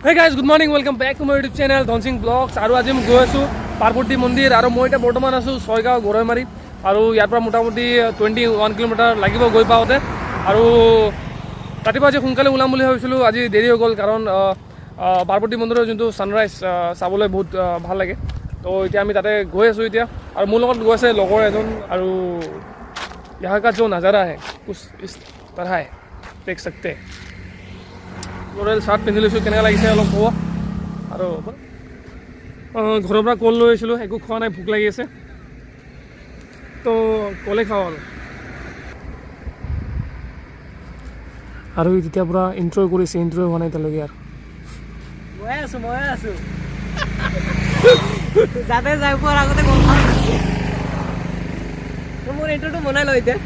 Hey guys, good morning. Welcome back to my YouTube channel Dhansing Vlogs. আৰু আজি মই গৈ আছো parvati মন্দিৰ আৰু মই এটা বৰ্তমান আছো ছয়গাঁও গৰৈমাৰী আৰু ইয়াৰ পৰা মোটামুটি 21 কিলোমিটাৰ লাগিব গৈ পাওঁতে আৰু ৰাতিপুৱা আজি সোনকালে ওলাম বুলি ভাবিছিলো আজি দেৰি হৈ গ'ল কাৰণ parvati মন্দিৰৰ যোনটো সানৰাইজ চাবলৈ বহুত ভাল লাগে তো এতিয়া আমি তাতে গৈ আছো এতিয়া আৰু মোৰ লগত গৈ আছে লগৰ এজন আৰু यहाँ का जो नज़ारा है कुछ इस तरह है देख सकते हैं फ्लोरल शार्ट पिंधि লৈছো কেনেকা লাগিছে অলপ হ'ব আৰু ঘৰৰ পৰা কল লৈ আহিছিলোঁ একো খোৱা নাই ভোক লাগি আছে তো কলে খাওঁ আৰু তেতিয়া পুৰা ইন্ট্ৰ কৰিছে ইন্ট্ৰ হোৱা নাই তালৈকে আৰু মই আছো যাতে যাই পোৱাৰ আগতে কল খাওঁ মোৰ ইন্ট্ৰটো বনাই লওঁ এতিয়া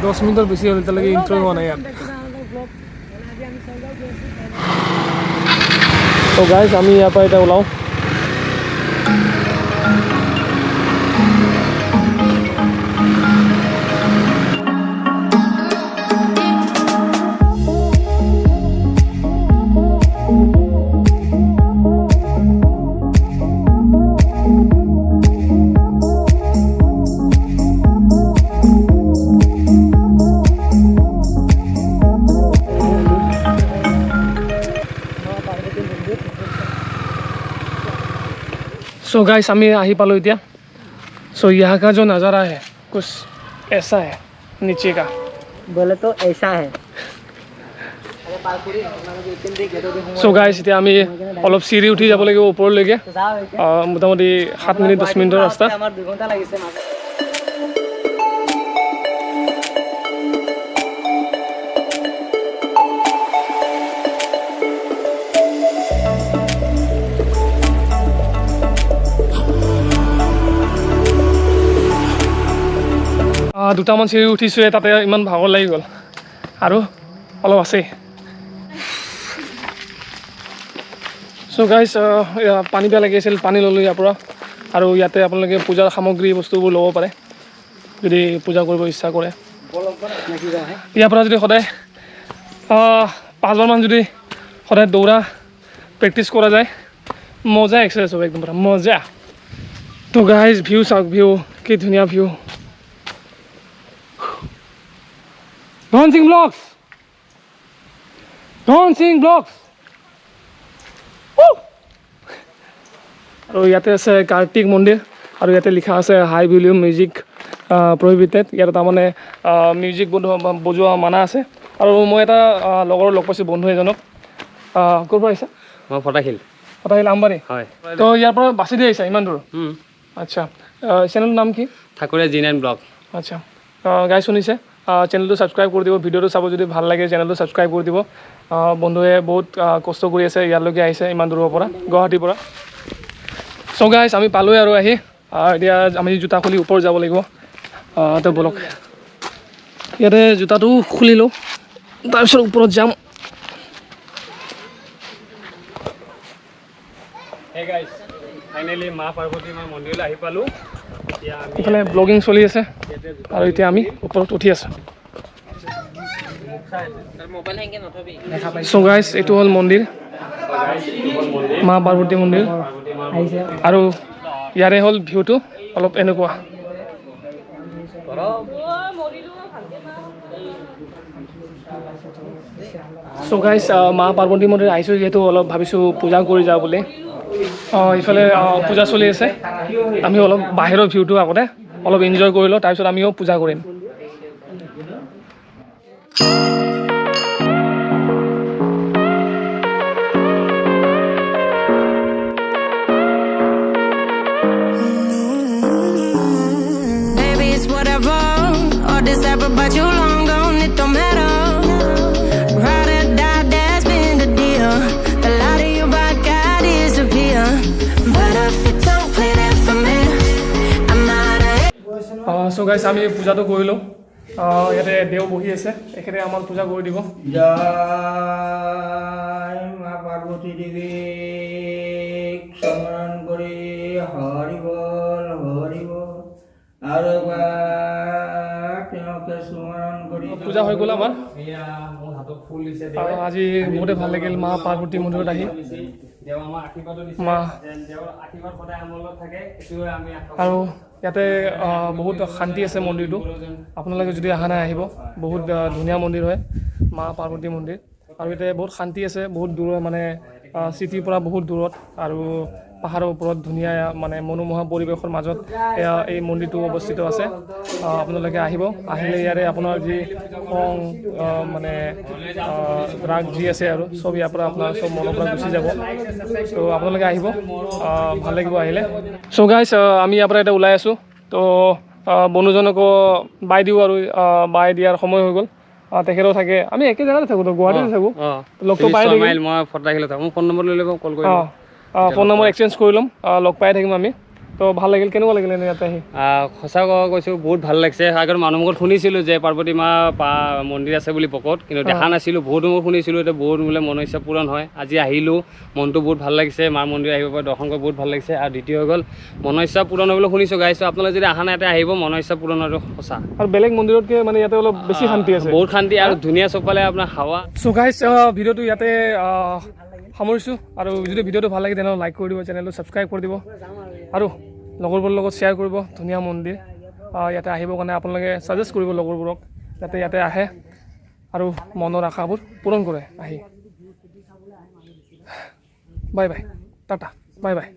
10 মিনিটৰ বেছি হ'ল তালৈকে ইন্ট্ৰ হোৱা নাই ইয়াৰ तो गाइस আমি ইয়াৰ পৰা এটা ওলাও सो गाइस हमें आही पालो इतना सो यहाँ का जो नज़ारा है कुछ ऐसा है नीचे का बोले तो ऐसा है सो गाइस इतना हमें अलग सीढ़ी उठी যাব লাগিব ওপৰলৈকে মোটামুটি 7 মিনিট 10 মিনিটৰ ৰাস্তা আমাৰ 2 ঘণ্টা লাগিছে দুটামান চিৰি উঠিছোঁ তাতে ইমান ভাগৰ লাগি গ'ল আৰু অলপ আছে সো গাইস পানী বেয়া লাগি আছিল পানী ল'লোঁ ইয়াৰ পৰা আৰু ইয়াতে আপোনালোকে পূজাৰ সামগ্ৰী বস্তুবোৰ ল'ব পাৰে যদি পূজা কৰিব ইচ্ছা কৰে ইয়াৰ পৰা যদি সদায় 5 বাৰমান যদি সদায় দৌৰা প্ৰেক্টিছ কৰা যায় মজা এক্সাৰচাইজ হ'ব একদম পুৰা মজা তো গাইস ভিউ চাওক ভিউ কি ধুনীয়া ভিউ Dhansing Vlogs আৰু ইয়াতে আছে কাৰ্তিক মন্দিৰ আৰু ইয়াতে লিখা আছে হাই ভলিউম মিউজিক প্ৰহিবিটেড ইয়াত তাৰমানে মিউজিক বজোৱা মানা আছে আৰু মই এটা লগৰ লগ পাইছোঁ বন্ধু এজনক ক'ৰ পৰা আহিছা মই ফটাখিল আমবাৰী হয় তো ইয়াৰ পৰা বাছি দি আহিছা ইমান দূৰ আচ্ছা চেনেলৰ নাম কি ঠাকুৰীয়া G9 ব্লগ আচ্ছা গাই শুনিছে চেনেলটো ছাবস্ক্ৰাইব কৰি দিব ভিডিঅ'টো চাব যদি ভাল লাগে চেনেলটো ছাবস্ক্ৰাইব কৰি দিব বন্ধুৱে বহুত কষ্ট কৰি আছে ইয়ালৈকে আহিছে ইমান দূৰৰ পৰা গুৱাহাটীৰ পৰা চ' গাইছ আমি পালোঁৱে আৰু আহি এতিয়া আমি জোতা খুলি ওপৰত যাব লাগিব তো বলক ইয়াতে জোতাটো খুলি লওঁ তাৰপিছত ওপৰত যাম ফাইনেলি মা পাৰ্বতী মাৰ মন্দিৰলৈ আহি পালোঁ ইফালে ব্লগিং চলি আছে আৰু এতিয়া আমি ওপৰত উঠি আছোঁ চ' গাইছ এইটো হ'ল মন্দিৰ মা পাৰ্বতী মন্দিৰ আৰু ইয়াৰে হ'ল ভিউটো অলপ এনেকুৱা চ' গাইছ মা পাৰ্বতী মন্দিৰ আহিছোঁ যিহেতু অলপ ভাবিছোঁ পূজা কৰি যাওঁ বুলি ইফালে পূজা চলি আছে আমি অলপ বাহিৰৰ ভিউটো আগতে অলপ এনজয় কৰি লওঁ তাৰপিছত আমিও পূজা কৰিম সো গাইছ আমি পূজাটো কৰিলোঁ ইয়াতে দেও বহি আছে এখেতে আমাৰ পূজা কৰি দিব জয় মা পাৰ্বতী দেৱীক স্মৰণ কৰি হৰি বল আৰু তেওঁকে স্মৰণ কৰি পূজা হৈ গ'ল আমাৰ আৰু আজি বহুতে ভাল লাগিল মা পাৰ্বতী মন্দিৰত আহি মা আৰু ইয়াতে বহুত শান্তি আছে মন্দিৰটো আপোনালোকে যদি অহা নাই আহিব বহুত ধুনীয়া মন্দিৰ হয় মা পাৰ্বতী মন্দিৰ আৰু ইয়াতে বহুত শান্তি আছে বহুত দূৰ মানে চিটিৰ পৰা বহুত দূৰত আৰু পাহাৰৰ ওপৰত ধুনীয়া মানে মনোমোহা পৰিৱেশৰ মাজত এই মন্দিৰটো অৱস্থিত আছে আপোনালোকে আহিব আহিলে ইয়াৰে আপোনাৰ যি খং মানে ৰাগ যি আছে আৰু চব ইয়াৰ পৰা আপোনাৰ চব মনৰ পৰা গুচি যাব তো আপোনালোকে আহিব ভাল লাগিব আহিলে চ' গাইছ আমি ইয়াৰ পৰা এতিয়া ওলাই আছোঁ তো বন্ধুজনকো বাই দিওঁ আৰু বাই দিয়াৰ সময় হৈ গ'ল তেখেতেও থাকে আমি একে জেগাতে থাকোঁ তো গুৱাহাটীতে থাকোঁ লগটো পাই থাকিম মই ফটো ৰাখিলে থাকোঁ ফোন নম্বৰ লৈ ল'ব কল কৰিম ফোন নম্বৰ এক্সচেঞ্জ কৰি ল'ম লগ পাই থাকিম আমি তো ভাল লাগিল কেনেকুৱা লাগিল এনে ইয়াতে আহি সঁচা কৈছোঁ বহুত ভাল লাগিছে আগত মানুহ মুখত শুনিছিলোঁ যে পাৰ্বতী মা মন্দিৰ আছে বুলি পকত কিন্তু দেখা নাছিলোঁ বহুত মই শুনিছিলোঁ এতিয়া বহুত বোলে মনৰ ইচ্ছা পূৰণ হয় আজি আহিলোঁ মনটো বহুত ভাল লাগিছে মাৰ মন্দিৰ আহিব পাৰে দৰ্শন কৰি বহুত ভাল লাগিছে আৰু দ্বিতীয় হৈ গ'ল মনৰ ইচ্ছা পূৰণ হ'বলৈ শুনিছোঁ গাইছোঁ আপোনালোকে যদি অহা নাই ইয়াতে আহিব মনৰ ইচ্ছা পূৰণ হোৱাটো সঁচা আৰু বেলেগ মন্দিৰতকৈ মানে ইয়াতে অলপ বেছি শান্তি আছে বহুত শান্তি আৰু ধুনীয়া চবফালে আপোনাৰ হাৱা চ' গাইছ ভিডিঅ'টো ইয়াতে সামৰিছোঁ আৰু যদি ভিডিঅ'টো ভাল লাগে তেনেহ'লে লাইক কৰি দিব চেনেলটো ছাবস্ক্ৰাইব কৰি দিব আৰু লগৰবোৰৰ লগত শ্বেয়াৰ কৰিব ধুনীয়া মন্দিৰ ইয়াতে আহিবৰ কাৰণে আপোনালোকে ছাজেষ্ট কৰিব লগৰবোৰক যাতে ইয়াতে আহে আৰু মনৰ আশাবোৰ পূৰণ কৰে আহি bye bye tata bye bye